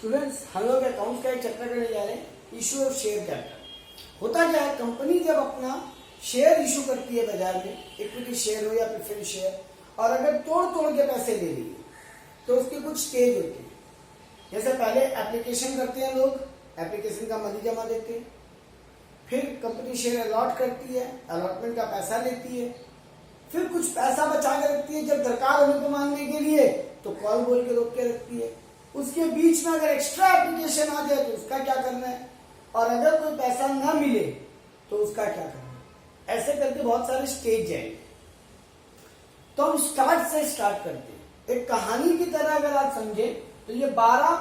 Students, हम लोग account का एक चैप्टर करने जा रहे हैं, इशू ऑफ शेयर कैपिटल। होता क्या है, कंपनी जब अपना शेयर इशू करती है बाजार में, इक्विटी शेयर हो या प्रेफरेंस शेयर, और अगर तोड़ तोड़ के पैसे ले रही है तो उसके कुछ स्टेज होते हैं। जैसे पहले एप्लीकेशन करते हैं लोग, एप्लीकेशन का मनी जमा देते हैं, फिर कंपनी शेयर अलॉट करती है, अलॉटमेंट का पैसा लेती है, फिर कुछ पैसा बचा के रखती है जब दरकार होने को मांगने के लिए, तो कॉल बोल के रोक के रखती है। उसके बीच में अगर एक्स्ट्रा एप्लीकेशन आ जाए तो उसका क्या करना है, और अगर कोई पैसा ना मिले तो उसका क्या करना है। ऐसे करके बहुत सारे स्टेज जाएंगे। तो हम स्टार्ट से स्टार्ट करते हैं। एक कहानी की तरह अगर आप समझे तो ये 12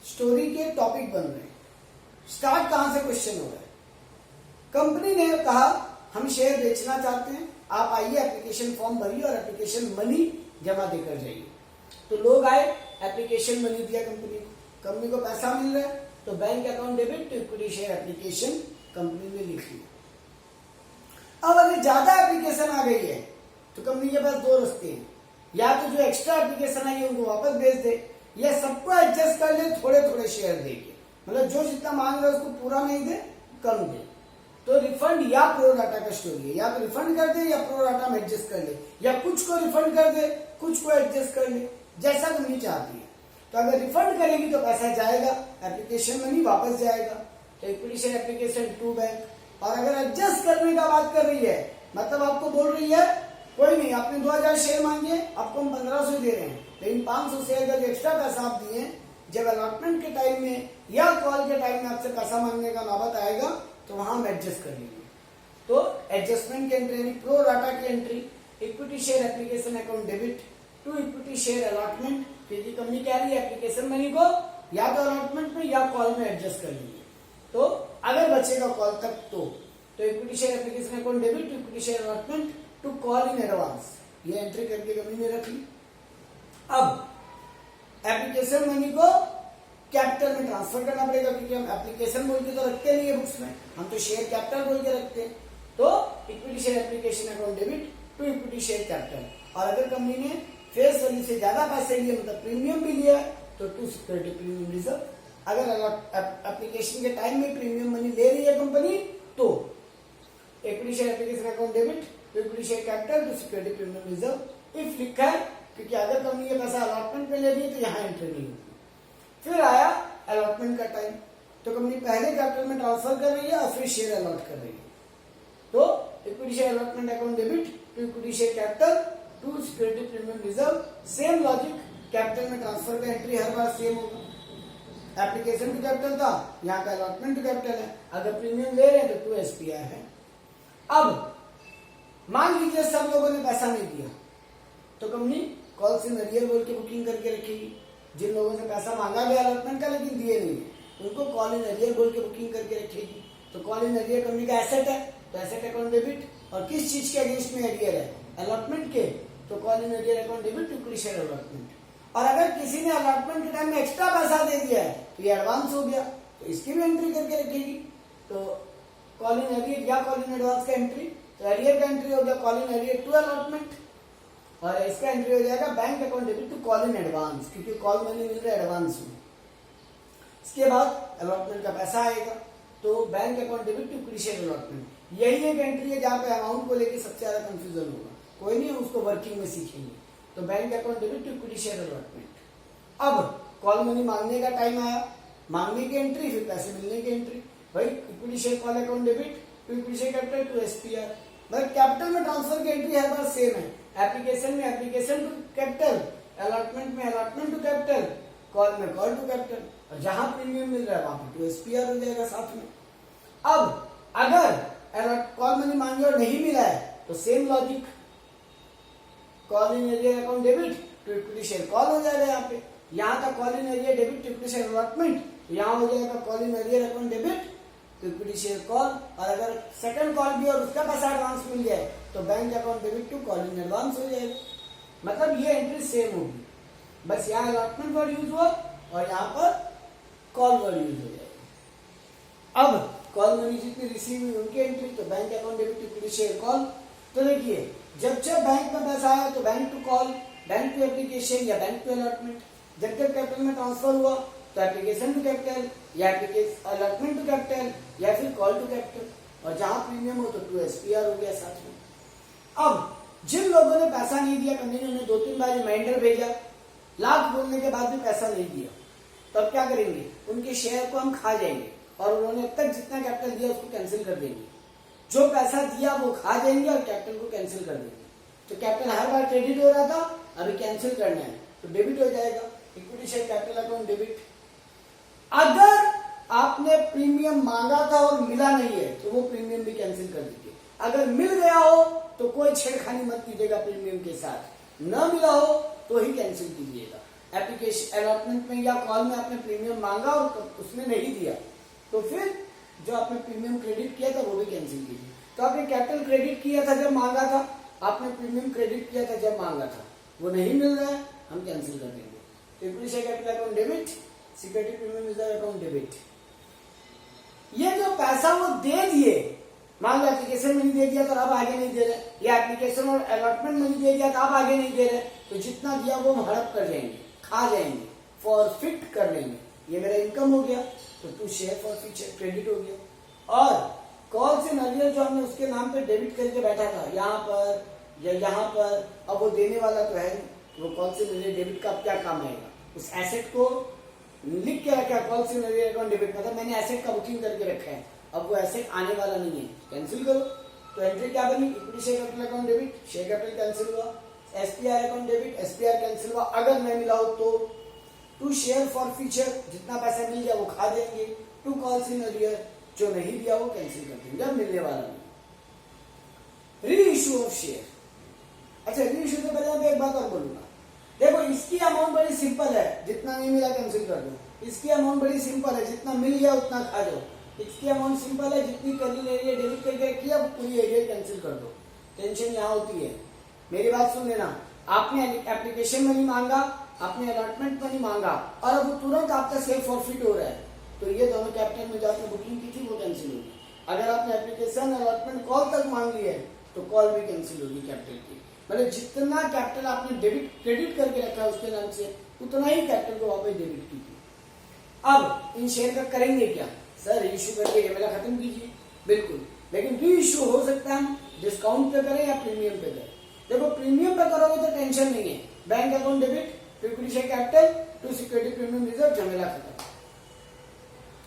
स्टोरी के टॉपिक बन रहे हैं। स्टार्ट कहां से क्वेश्चन हो रहा है, कंपनी ने कहा हम शेयर बेचना चाहते हैं, आप आइए एप्लीकेशन फॉर्म भरिए और एप्लीकेशन मनी जमा देकर जाइए। तो लोग आए, एप्लीकेशन मनी दिया कंपनी को पैसा मिल रहा है, तो bank account debit to equity share application company ने लिख लिया। अब अगर ज्यादा एप्लीकेशन आ गई है तो कंपनी के पास दो रास्ते हैं, या तो जो एक्स्ट्रा एप्लीकेशन आई है उनको वापस भेज दे, या सबको एडजस्ट कर ले, थोड़े थोड़े शेयर देके, मतलब जो जितना मांग रहा है उसको पूरा नहीं दे, कम दे। तो रिफंड या प्रो डाटा का स्टोरी है, या तो रिफंड कर दे या प्रो डाटा में एडजस्ट कर ले, या कुछ को रिफंड कर दे कुछ को एडजस्ट कर ले, जैसा कंपनी चाहती है। तो अगर रिफंड करेगी तो पैसा जाएगा, एप्लीकेशन मनी वापस जाएगा, तो equity share application to bank. और अगर एडजस्ट करने का बात कर रही है, मतलब आपको बोल रही है कोई नहीं, आपने 2000 शेयर मांगे, आपको हम 1500 दे रहे हैं, लेकिन 500 शेयर का जो एक्स्ट्रा पैसा आप दिए, जब अलॉटमेंट के टाइम में या कॉल के टाइम में आपसे पैसा मांगने का नौबत आएगा तो वहां हम एडजस्ट कर लेंगे। तो एडजस्टमेंट की एंट्री यानी प्रो डाटा की एंट्री, equity share application account debit to equity share allotment, क्योंकि कंपनी कह रही है एप्लीकेशन मनी को या तो अलॉटमेंट में या कॉल में एडजस्ट कर लेंगे। तो अगर बचेगा कॉल तक तो equity share application account debit to equity share allotment to call in advance, ये एंट्री करके कंपनी ने रख ली। अब एप्लीकेशन मनी को कैपिटल में ट्रांसफर करना पड़ेगा, क्योंकि हम एप्लीकेशन बोल के तो रखते नहीं है बुक्स में, हम तो शेयर कैपिटल बोल के रखते हैं। तो equity share application account debit to equity share capital. और अगर कंपनी ने फेस वैल्यू से ज्यादा पैसे लिए, मतलब प्रीमियम भी लिया, तो टू सिक्योरिटी प्रीमियम रिजर्व। अगर एप्लीकेशन के टाइम में प्रीमियम मनी ले रही है कंपनी, तो equity share application account debit to equity share capital to security premium reserve if लिखा है, क्योंकि अगर कंपनी के पैसा अलॉटमेंट में ले रही है तो यहाँ एंट्री नहीं होगी। फिर आया अलॉटमेंट का टाइम, तो कंपनी पहले कैपिटल में ट्रांसफर कर रही है और फिर शेयर अलॉट कर रही है। तो equity share allotment account debit to equity share capital to security premium reserve, same logic, capital में ट्रांसफर का एंट्री हर बार सेम होगा। एप्लीकेशन टू कैपिटल था, यहाँ का अलॉटमेंट टू कैपिटल है, अगर प्रीमियम ले रहे हैं तो टू एसपीआई है। अब मान लीजिए सब लोगों ने पैसा नहीं दिया, तो कंपनी कॉल इन अरियर बोल के बुकिंग करके रखेगी। जिन लोगों से पैसा मांगा गया अलॉटमेंट का लेकिन दिए नहीं, उनको कॉल इन अरियर बोल के बुकिंग करके रखेगी। तो कॉल इन अरियर कंपनी का एसेट है, तो एसेट अकाउंट डेबिट, और किस चीज के अगेंस्ट में अरियर है, अलॉटमेंट के, तो call in arrear account debit to equity share allotment. और अगर किसी ने अलॉटमेंट के टाइम में एक्स्ट्रा पैसा दे दिया है तो ये एडवांस हो गया, तो इसकी भी एंट्री करके रखेगी। तो कॉल इन अरियर या कॉल इन एडवांस का एंट्री, तो अरियर का एंट्री हो गया call in arrear to allotment, और इसका एंट्री हो जाएगा bank account debit to call in advance, क्योंकि कॉल मनी मिल रहा है एडवांस में। इसके बाद अलॉटमेंट का पैसा आएगा, तो bank account debit to equity share allotment. यही एक एंट्री है जहां पे अमाउंट को लेकर सबसे ज्यादा कंफ्यूजन होगा, कोई नहीं, उसको वर्किंग में सीखेंगे। तो bank account debit to equity share allotment. अब कॉल मनी मांगने का टाइम आया, मांगने की एंट्री, फिर पैसे मिलने की एंट्री। भाई equity share call account debit to equity share capital to SPR, मतलब कैपिटल में ट्रांसफर की एंट्री हर बार सेम है। एप्लीकेशन में एप्लीकेशन टू कैपिटल, अलॉटमेंट में अलॉटमेंट टू कैपिटल, कॉल में कॉल टू कैपिटल, और जहां प्रीमियम मिल रहा है वहां पर टू एसपीआर हो जाएगा साथ में। अब अगर कॉल मनी मांगे और नहीं मिला है तो same logic, call in arrear account debit to equity share call हो जाएगा। यहाँ पे यहाँ का call in arrear debit to equity share allotment, यहाँ हो जाएगा call in arrear account debit to equity share call. और अगर सेकंड कॉल भी और उसका पैसा एडवांस मिल जाए तो bank account debit to call in advance हो जाएगा। मतलब ये एंट्री सेम होगी, बस यहाँ अलॉटमेंट वर्ड यूज हुआ और यहाँ पर कॉल वर्ड यूज हो जाएगा। अब कॉल मनी जितनी रिसीव हुई उनकी एंट्री, तो bank account debit to equity share call. तो देखिए जब बैंक में पैसा आया तो bank to call, bank to application या बैंक टू अलॉटमेंट। जब कैपिटल में ट्रांसफर हुआ तो एप्लीकेशन टू कैपिटल या अलॉटमेंट टू कैपिटल या फिर कॉल टू कैपिटल, और जहां प्रीमियम हो तो 2 SPR हो गया साथ में। अब जिन लोगों ने पैसा नहीं दिया, कंपनी ने 2-3 बार रिमाइंडर भेजा, लाख बोलने के बाद भी पैसा नहीं दिया, तो अब क्या करेंगे, उनके शेयर को हम खा जाएंगे और उन्होंने अब तक जितना कैपिटल दिया उसको कैंसिल कर देंगे। जो पैसा दिया वो खा जाएंगे और कैपिटल को कैंसिल कर देंगे। तो कैपिटल हर बार क्रेडिट हो रहा था, अभी कैंसिल करना है तो डेबिट हो जाएगा, equity share capital account debit. अगर आपने प्रीमियम मांगा था और मिला नहीं है तो वो प्रीमियम भी कैंसिल कर दीजिए। अगर मिल गया हो तो कोई छेड़खानी मत कीजिएगा प्रीमियम के साथ, न मिला हो तो ही कैंसिल कीजिएगा। एप्लीकेशन अलॉटमेंट में या कॉल में आपने प्रीमियम मांगा और उसने नहीं दिया तो फिर जो आपने प्रीमियम क्रेडिट किया था वो भी कैंसिल कीजिए। तो आपने कैपिटल क्रेडिट किया था जब मांगा था, आपने प्रीमियम क्रेडिट किया था जब मांगा था, वो नहीं मिल रहा है, हम कैंसिल कर देंगे। Equity share capital account debit, security premium reserve account debit. ये जो पैसा वो दे दिए, मान लो एप्लीकेशन मनी दे दिया तो अब आगे नहीं दे रहे, या एप्लीकेशन और अलॉटमेंट मनी दे दिया तो अब आगे नहीं दे रहे, तो जितना दिया वो हम हड़प कर जाएंगे, खा जाएंगे, फॉरफिट कर लेंगे। ये मेरा इनकम हो गया तो 2 शेयर फॉरफिट क्रेडिट हो गया। और कॉल से नरियर जो हमने उसके नाम पे डेबिट करके बैठा था यहाँ पर या यहाँ पर, अब वो देने वाला तो है नहीं, वो कॉल से नरियर डेबिट का अब क्या काम आएगा। उस एसेट को लिख के रखा, कॉल से नरियर अकाउंट डेबिट, मतलब मैंने एसेट का बुकिंग करके रखा है, अब वो एसेट आने वाला नहीं है, कैंसिल करो। तो एंट्री क्या बनी, equity share capital account debit, share capital cancel हुआ, SPR account debit, SPR cancel हुआ। अगर नहीं मिला हो तो 2 शेयर फॉरफिचर, जितना पैसा मिल गया वो खा देंगे, 2 कॉल्स इन अरियर, जो नहीं दिया वो कैंसिल कर देंगे, अब मिलने वाला नहीं। री इश्यू ऑफ शेयर। अच्छा, री इश्यू से पहले मैं एक बात और बोलूंगा, देखो इसकी अमाउंट बड़ी सिंपल है, जितना नहीं मिला कैंसिल कर दो। इसकी अमाउंट बड़ी सिंपल है, जितना मिल गया उतना खा जाओ। इसकी अमाउंट सिंपल है, जितनी करली एरिया डेबिट करके किया पूरी एरिया कैंसिल कर दो। टेंशन यहाँ होती है, मेरी बात सुन लेना, आपने एप्लीकेशन मनी मांगा, आपने अलॉटमेंट मनी मांगा और अब तुरंत आपका शेयर फॉरफिट हो रहा है, तो ये दोनों कैपिटल में जो आपने बुकिंग की थी वो कैंसिल होगी। अगर आपने एप्लीकेशन अलॉटमेंट कॉल तक मांग लिया है तो कॉल भी कैंसिल होगी कैपिटल की। मतलब जितना कैपिटल आपने डेबिट क्रेडिट करके रखा है उसके नाम से, उतना ही कैपिटल को वापस डेबिट कीजिए। अब इन शेयर का करेंगे क्या, सर इश्यू करके ये मेरा खत्म कीजिए, बिल्कुल, लेकिन री इश्यू हो सकता है हम डिस्काउंट पे करें या प्रीमियम पे करें। देखो प्रीमियम पे करोगे तो टेंशन नहीं है, bank account debit, equity share capital to security premium reserve, झमेला खत्म।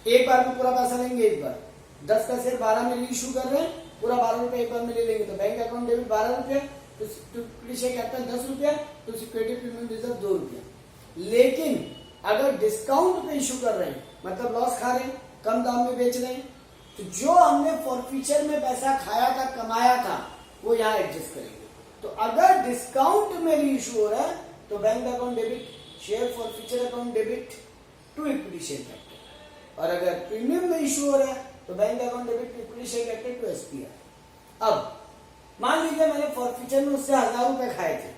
एक बार में पूरा पैसा लेंगे, एक बार 10 का शेयर 12 में री इश्यू कर रहे हैं, पूरा 12 रुपए एक बार में ले लेंगे, तो बैंक अकाउंट डेबिट 12 रुपया, तो इक्विटी शेयर कैपिटल 10 रुपया, तो सिक्योरिटी प्रीमियम रिजर्व 2 रुपया। लेकिन अगर डिस्काउंट पे इश्यू कर रहे हैं, मतलब लॉस खा रहे हैं, कम दाम में बेच रहे हैं, तो जो हमने फॉरफिचर में पैसा खाया था, कमाया था, वो यहाँ एडजस्ट करेंगे। तो अगर डिस्काउंट में री इश्यू हो रहा है तो bank account debit, share forfeiture account debit to equity share capital, और अगर प्रीमियम में इश्यू हो रहा है तो bank account debit to equity share capital to SPR। अब मान लीजिए मैंने फॉरफिचर में उससे 1000 रुपए खाए थे,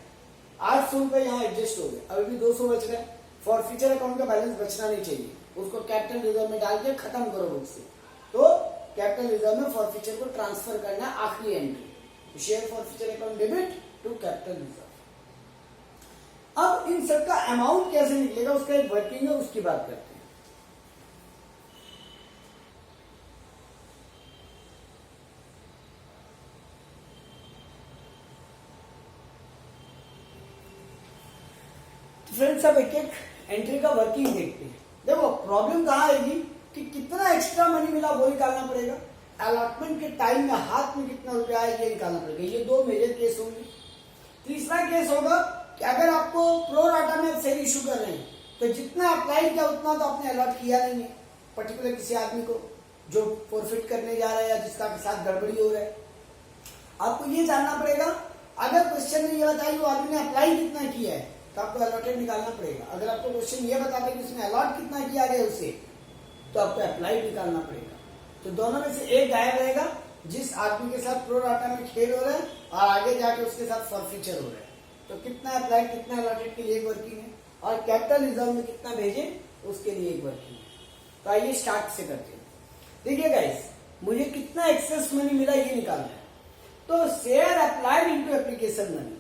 800 रुपए यहाँ एडजस्ट हो गए, अभी भी 200 बच रहे। फॉरफिचर अकाउंट का बैलेंस बचना नहीं चाहिए, उसको कैपिटल रिजर्व में डाल के खत्म करो बुक से। तो कैपिटल रिजर्व में फॉरफिचर को ट्रांसफर करना आखिरी entry, share forfeiture account debit to capital reserve. अब इन सबका अमाउंट कैसे निकलेगा, उसका एक वर्किंग है, उसकी बात करते हैं। फ्रेंड्स, अब एक एक एंट्री का वर्किंग देखते हैं। देखो प्रॉब्लम कहाँ आएगी कि कितना एक्स्ट्रा मनी मिला वो निकालना पड़ेगा, अलॉटमेंट के टाइम में हाथ में कितना रुपया आया ये निकालना पड़ेगा। ये 2 मेजर केस होंगे। तीसरा केस होगा कि अगर आपको प्रो राटा में शेयर इशू कर रहे हैं तो जितना अप्लाई किया उतना तो आपने अलॉट किया नहीं है पर्टिकुलर किसी आदमी को जो फॉरफिट करने जा रहा है या जिसका के साथ गड़बड़ी हो रहा है। आपको ये जानना पड़ेगा, अगर क्वेश्चन में ये बताइए वो आदमी ने अप्लाई कितना किया है तो आपको अलॉटेड निकालना पड़ेगा। अगर आपको क्वेश्चन ये बता दे कि उसने अलॉट कितना किया गया उसे, तो आपको अप्लाई निकालना पड़ेगा। तो दोनों में से एक गायब रहेगा, जिस आदमी के साथ प्रो राटा में खेल हो रहा है और आगे जाके उसके साथ फॉरफिचर हो रहा है। तो कितना अप्लाई कितना अलॉटेड के लिए एक वर्किंग है, और कैपिटल रिजर्व में कितना भेजे उसके लिए एक वर्किंग है। तो आइए स्टार्ट से करते हैं। देखिए गाइस, मुझे कितना एक्सेस मनी मिला ये निकालना है। तो share applied into application money,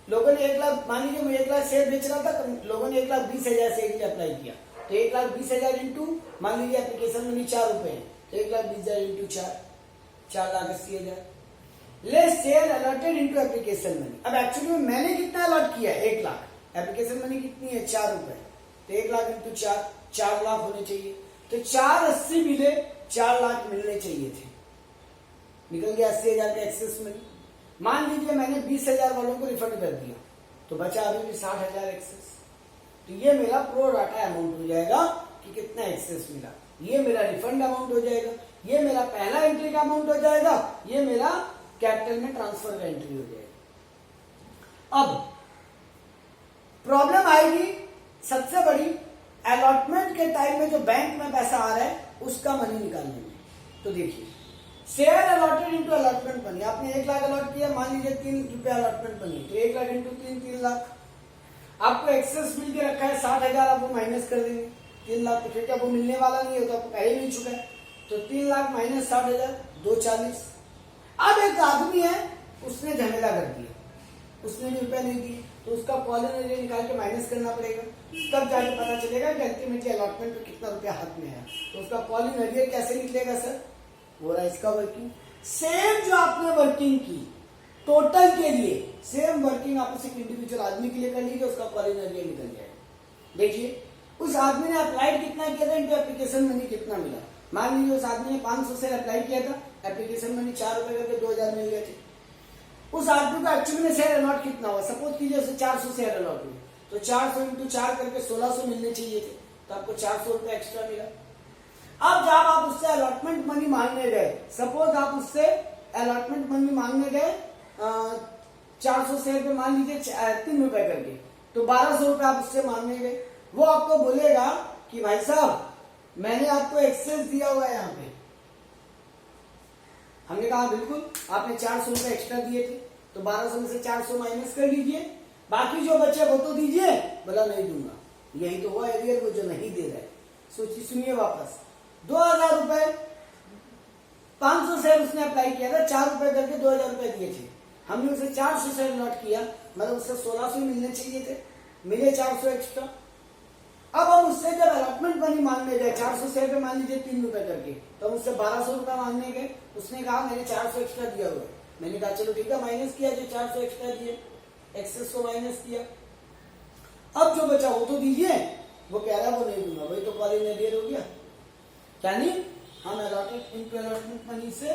लोगों ने 1 लाख, मान लीजिए मैं 1 लाख शेयर बेच रहा था, तो लोगों ने 1,20,000 शेयर के लिए अप्लाई किया, तो 1,20,000 इंटू मान लीजिए एप्लीकेशन मनी 4 रुपए है, तो 1,20,000 into 4,80,000। Less share allotted into application money. अब एक्चुअली में मैंने कितना अलॉट किया है? 1 लाख। एप्लीकेशन मनी कितनी है? 4 रुपए। तो 1 लाख इंटू 4 लाख होने चाहिए। तो 480 मिले, 4 लाख मिलने चाहिए थे, निकल गया 80,000 का एक्सेस मनी। मान लीजिए मैंने 20,000 वालों को रिफंड कर दिया, तो बचा अभी भी 60,000 एक्सेस। तो ये मेरा प्रो राटा अमाउंट हो जाएगा कि कितना एक्सेस मिला। ये मेरा रिफंड अमाउंट हो जाएगा, ये मेरा पहला एंट्री का अमाउंट हो जाएगा, ये मेरा कैपिटल में ट्रांसफर का एंट्री हो जाएगा। अब प्रॉब्लम आएगी सबसे बड़ी, अलॉटमेंट के टाइम में जो बैंक में पैसा आ रहा है उसका मनी निकालने में। तो देखिए, share allotted into allotment money. आपने 1 लाख अलॉट किया, मान लीजिए 3 रुपया अलॉटमेंट मनी, तो 1 लाख इंटू 3 लाख। आपको एक्सेस मिल के रखा है 60,000, आप वो माइनस कर देंगे 3 लाख, तो फिर क्या वो मिलने वाला नहीं है, तो आपको पहले मिल चुका है। तो 3 लाख माइनस 60,000, 240। अब एक आदमी है, उसने झमेला कर दिया, उसने भी रुपया नहीं दिए, तो उसका कॉलम एरिया निकाल के माइनस करना पड़ेगा, तब जाके पता चलेगा कि अल्टीमेटली अलॉटमेंट पे कितना रुपया हाथ में है। तो उसका कॉलम एरिया कैसे निकलेगा सर? हो रहा है इसका वर्किंग। सेम जो आपने वर्किंग की टोटल के लिए, सेम वर्किंग आप उसे इंडिविजुअल आदमी के लिए कर लीजिए, उसका कॉलम एरिया निकल जाएगा। देखिए, उस आदमी ने अप्लाइड कितना किया था, इनके एप्लीकेशन मनी कितना मिला। मान लीजिए उस आदमी ने 500 शेयर अप्लाई किया था, एप्लीकेशन मनी 4 रुपए करके 2,000 मिल गए थे। उस आदमी का एक्चुअली में शेयर अलॉट कितना हुआ? सपोज कीजिए उसे 400 शेयर अलॉट हुए, तो 400 इंटू 4 करके 1600 मिलने चाहिए थे, तो आपको 400 रुपए एक्स्ट्रा मिला। अब जब आप उससे अलॉटमेंट मनी मांगने गए, सपोज आप उससे अलॉटमेंट मनी मांगने गए 400 शेयर पे मान लीजिए 3 रुपए करके, तो 1200 रुपए आप उससे मांगने गए। वो आपको बोलेगा कि भाई साहब मैंने आपको एक्सेस दिया हुआ है यहाँ पे। हमने कहा बिल्कुल, आपने 400 रुपए एक्स्ट्रा दिए थे, तो 1200 में से 400 माइनस कर लीजिए, बाकी जो बचे वो तो दीजिए। बोला नहीं दूंगा। यही तो हुआ एरियर वो जो नहीं दे रहा है। सोचिए, सुनिए वापस, 2,000 रुपए 500 शेयर उसने अप्लाई किया था, 4 रुपए करके 2,000 रुपए दिए थे। हमने उसे 400 शेयर नोट किया, मतलब उससे 1600 मिलने चाहिए थे, मिले 400 एक्स्ट्रा। अब हम उससे जब अलॉटमेंट मनी मांगने गए 400 शेयर पे मान लीजिए 3 रुपए करके, तो हम उससे 1200 रुपए मांगने गए। उसने कहा मैंने 400 एक्स्ट्रा दिया हुआ है। मैंने कहा चलो ठीक है, माइनस किया, जो 400 एक्स्ट्रा दिए, एक्सेस को माइनस किया। अब जो बचा वो तो दीजिए। वो कह रहा है वो नहीं दूंगा, वही तो कॉलेज में देर हो गया। यानी हम अलॉटेड इनटू अलॉटमेंट मनी से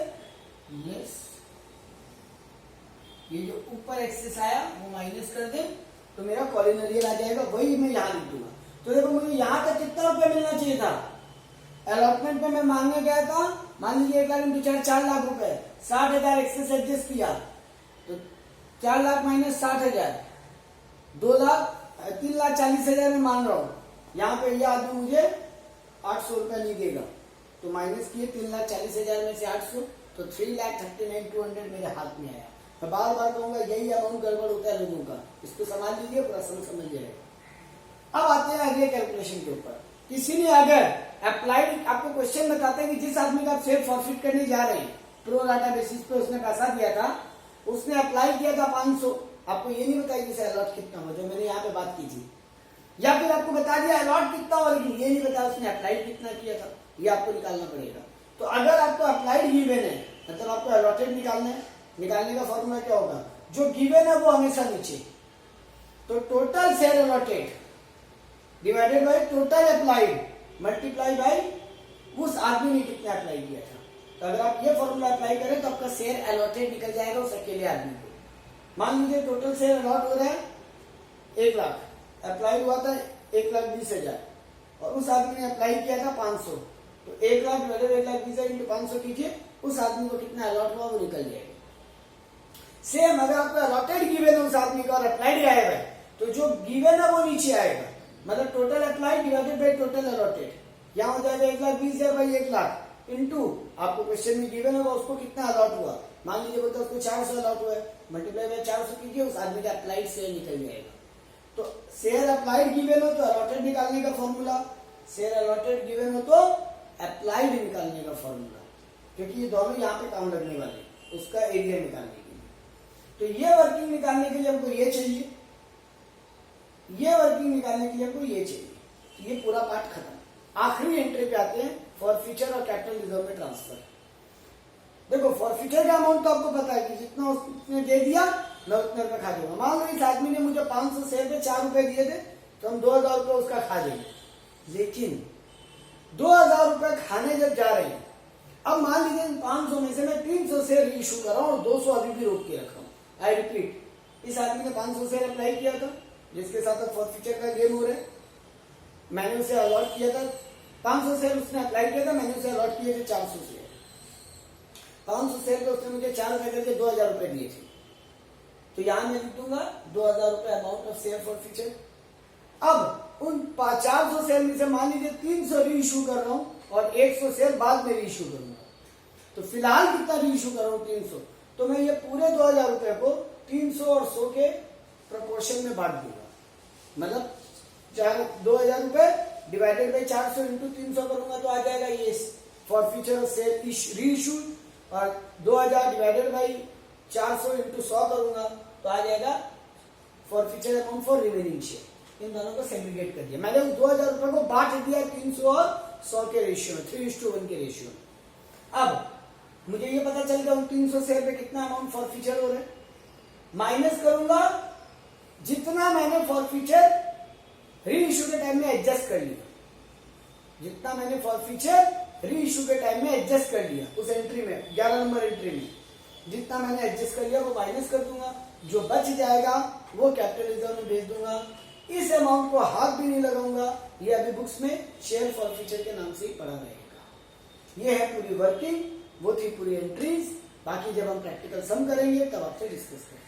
यस, ये जो ऊपर एक्सेस आया वो माइनस कर दे, तो मेरा कॉलेज एरियर आ जाएगा, वही मैं यहाँ लिख दूंगा। तो देखो, मुझे यहाँ तक कितना रुपया मिलना चाहिए था? अलॉटमेंट पे मैं मांगने गया था, मान लीजिए 1 लाख इंटू 4 लाख रुपए, 60,000 एक्सेस एडजस्ट किया, तो 4 लाख माइनस 60,000, 3,40,000 में मान रहा हूं। यहाँ पे यह आदमी मुझे 800 रुपया नहीं देगा, तो माइनस किए 3,40,000 में से 800, तो 3,39,200 मेरे हाथ में आया। मैं बार बार कहूंगा यही अमाउंट गड़बड़ होता है लोगों का, इसको संभाल लीजिए, पूरा समझ जाएगा। अब आते हैं अगले कैलकुलेशन के ऊपर। किसी ने अगर अप्लाइड, आपको क्वेश्चन बताते हैं कि जिस आदमी का आप शेयर फॉरफिट करने जा रहे हैं, प्रो राटा बेसिस पे उसने पैसा दिया था, उसने अप्लाई किया था 500, आपको ये नहीं बताया कि अलॉट कितना हुआ, जो मैंने यहाँ पे बात की थी, या फिर आपको बता दिया अलॉट कितना हुआ, लेकिन ये नहीं बताया उसने अप्लाइड कितना किया था, ये आपको निकालना पड़ेगा। तो अगर आपको अप्लाइड गिवन है, मतलब आपको अलॉटेड निकालना है, निकालने का फॉर्मूला क्या होगा? जो गिवन है वो हमेशा नीचे, तो total share allotted divided by total applied multiply by उस आदमी ने कितना अप्लाई किया था। तो अगर आप ये फॉर्मूला अप्लाई करें तो आपका शेयर अलॉटेड निकल जाएगा उस अकेले आदमी को। मान लीजिए टोटल शेयर अलॉट हो रहा है 1 लाख, अप्लाई हुआ था 1,20,000, और उस आदमी ने अप्लाई किया था 500, तो 1 लाख डिवाइडेड 1,20,000 इंटू 500 कीजिए, उस आदमी को कितना अलॉट हुआ वो निकल जाएगा। सेम अगर आपको अलॉटेड गिवन है उस आदमी का और अप्लाइड आएगा है, तो जो गिवन है वो नीचे आएगा, मतलब total applied divided by total allotted, यहाँ हो जाएगा 1,20,000 बाई 1 लाख इंटू आपको क्वेश्चन में गिवन होगा उसको कितना अलॉट हुआ। मान लीजिए बोलते उसको 400 अलॉट हुआ है, मल्टीप्लाई बाय 400 कीजिए, उस आदमी का अप्लाइड शेयर निकल जाएगा। तो शेयर अप्लाइड गिवन हो तो अलॉटेड निकालने का फॉर्मूला, शेयर अलॉटेड गिवन हो तो अप्लाइड निकालने का फॉर्मूला, क्योंकि ये दोनों यहाँ पे काम लगने वाले उसका एरिया निकालने के लिए। तो ये वर्किंग निकालने के लिए हमको ये चाहिए, ये वर्किंग निकालने के लिए हमको ये चाहिए। तो ये पूरा पार्ट खत्म। आखिरी एंट्री पे आते हैं फॉरफीचर और कैपिटल रिजर्व में ट्रांसफर। देखो फॉरफीचर का अमाउंट तो आपको पता है कि जितना उसने दे दिया मैं उतने रुपए खा जाऊंगा। मान लो इस आदमी ने मुझे 500 शेयर पे 4 रुपए दिए थे तो हम 2000 रुपए उसका खा देंगे। लेकिन 2000 रुपए खाने जब जा रहे हैं, अब मान लीजिए 500 में से मैं 300 शेयर इशू कर रहा हूँ और 200 अभी भी रोक के रखा हूँ। आई रिपीट, इस आदमी ने 500 शेयर अप्लाई किया था जिसके साथ फॉरफीचर का गेम हो रहा है। मैंने उसे अलॉट किया था 500 शेयर, उसने अप्लाई किया था, मैंने उसे अलॉट किए थे 400 शेयर। 500 शेयर पे उसने मुझे 4 रुपए करके 2000 रुपए दिए थे। तो यहां मैं लिख दूंगा 2000 रुपए अमाउंट ऑफ शेयर फॉरफीचर। अब उन 400 शेयर में से मान लीजिए 300 री इशू कर रहा हूं और 100 शेयर बाद में री इशू करूंगा। तो फिलहाल कितना री इशू कर रहा हूं 300, तो मैं ये पूरे 2000 रुपए को 300 और 100 के प्रोपोर्शन में बांट दूंगा। मतलब 2000 रुपए डिवाइडेड बाई 400 इंटू 300 करूंगा तो आ जाएगा ये फॉरफीचर और शेयर री इशू, और 2000 डिवाइडेड बाई 400 इंटू 100 करूंगा तो आ जाएगा forfeiture amount for remaining share. इन दोनों को सेग्रीगेट कर दिया मैंने, उस 2000 रुपए को बांट दिया 300 और 100 के रेशियो में, 3:1 के रेशियो में। अब मुझे ये पता चल गया उन 300 शेयर पे कितना अमाउंट फॉरफीचर हो रहा है। माइनस करूंगा जितना मैंने फॉरफीचर री इशू के टाइम में एडजस्ट कर लिया, जितना मैंने फॉरफीचर री इशू के टाइम में एडजस्ट कर लिया उस एंट्री में 11 नंबर एंट्री में जितना मैंने एडजस्ट कर लिया वो माइनस कर दूंगा। जो बच जाएगा वो कैपिटल रिजर्व में भेज दूंगा। इस अमाउंट को हाथ भी नहीं लगाऊंगा, ये अभी बुक्स में शेयर फॉरफीचर के नाम से ही पड़ा रहेगा। ये है पूरी वर्किंग, वो थी पूरी एंट्रीज। बाकी जब हम प्रैक्टिकल सम करेंगे तब आपसे डिस्कस करेंगे।